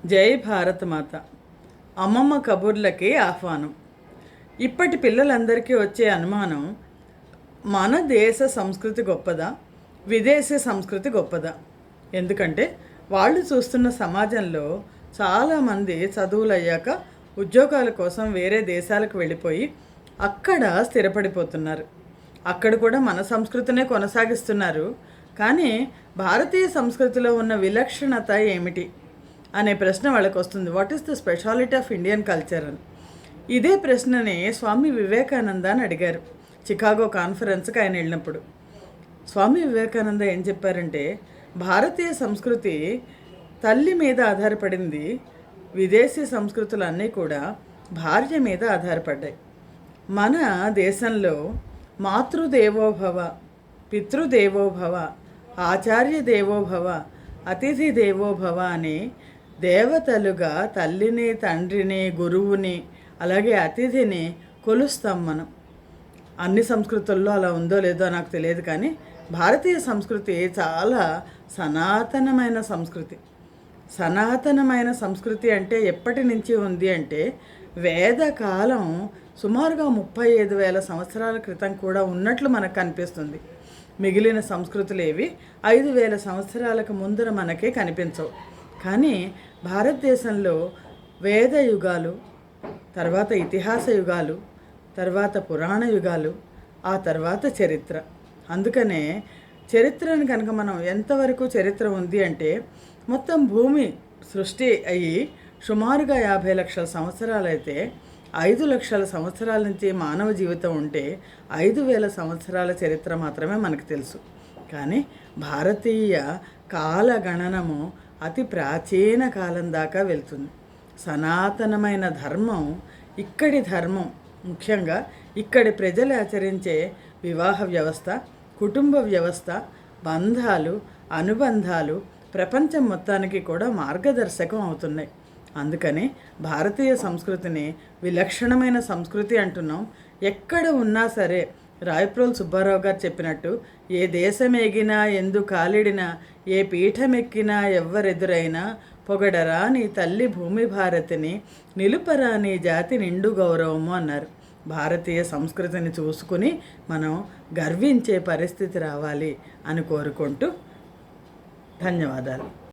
జై భారత మాత. అమ్మమ్మ కబుర్లకి ఆహ్వానం. ఇప్పటి పిల్లలందరికీ వచ్చే అనుమానం, మన దేశ సంస్కృతి గొప్పదా, విదేశీ సంస్కృతి గొప్పదా? ఎందుకంటే వాళ్ళు చూస్తున్న సమాజంలో చాలామంది చదువులు అయ్యాక ఉద్యోగాల కోసం వేరే దేశాలకు వెళ్ళిపోయి అక్కడ స్థిరపడిపోతున్నారు. అక్కడ కూడా మన సంస్కృతినే కొనసాగిస్తున్నారు. కానీ భారతీయ సంస్కృతిలో ఉన్న విలక్షణత ఏమిటి అనే ప్రశ్న వాళ్ళకి వస్తుంది. What is the speciality of Indian culture అని. ఇదే ప్రశ్నని స్వామి వివేకానంద అని అడిగారు చికాగో కాన్ఫరెన్స్కి ఆయన వెళ్ళినప్పుడు. స్వామి వివేకానంద ఏం చెప్పారంటే, భారతీయ సంస్కృతి తల్లి మీద ఆధారపడింది, విదేశీ సంస్కృతులన్నీ కూడా భార్య మీద ఆధారపడ్డాయి. మన దేశంలో మాతృదేవోభవ, పితృదేవోభవ, ఆచార్య దేవోభవ, అతిథి దేవోభవ అని దేవతలుగా తల్లిని, తండ్రిని, గురువుని, అలాగే అతిథిని కొలుస్తాం మనం. అన్ని సంస్కృతుల్లో అలా ఉందో లేదో నాకు తెలియదు, కానీ భారతీయ సంస్కృతి చాలా సనాతనమైన సంస్కృతి. సనాతనమైన సంస్కృతి అంటే ఎప్పటి నుంచి ఉంది అంటే, వేదకాలం సుమారుగా 35,000 సంవత్సరాల క్రితం కూడా ఉన్నట్లు మనకు కనిపిస్తుంది. మిగిలిన సంస్కృతులు ఏవి 5,000 సంవత్సరాలకు ముందర మనకే కనిపించవు. కానీ భారతదేశంలో వేద యుగాలు, తర్వాత ఇతిహాస యుగాలు, తర్వాత పురాణ యుగాలు, ఆ తర్వాత చరిత్ర. అందుకనే చరిత్రను కనుక మనం ఎంతవరకు చరిత్ర ఉంది అంటే, మొత్తం భూమి సృష్టి అయ్యి సుమారుగా 50 లక్షల సంవత్సరాలైతే 5 లక్షల సంవత్సరాల నుంచి మానవ జీవితం ఉంటే 5,000 సంవత్సరాల చరిత్ర మాత్రమే మనకు తెలుసు. కానీ భారతీయ కాలగణనము అతి ప్రాచీన కాలం దాకా వెళ్తుంది. సనాతనమైన ధర్మం, ఇక్కడి ధర్మం, ముఖ్యంగా ఇక్కడి ప్రజలు ఆచరించే వివాహ వ్యవస్థ, కుటుంబ వ్యవస్థ, బంధాలు, అనుబంధాలు ప్రపంచం మొత్తానికి కూడా మార్గదర్శకం అవుతున్నాయి. అందుకని భారతీయ సంస్కృతిని విలక్షణమైన సంస్కృతి అంటున్నాం. ఎక్కడ ఉన్నా సరే రాయప్రోలు సుబ్బారావు గారు చెప్పినట్టు, ఏ దేశం ఎగినా, ఎందు కాలిడినా, ఏ పీఠమెక్కినా, ఎవ్వరెదురైనా, పొగడరా నీ తల్లి భూమి భారతిని, నిలుపరా నీ జాతి నిండు గౌరవము అన్నారు. భారతీయ సంస్కృతిని చూసుకుని మనం గర్వించే పరిస్థితి రావాలి అని కోరుకుంటూ ధన్యవాదాలు.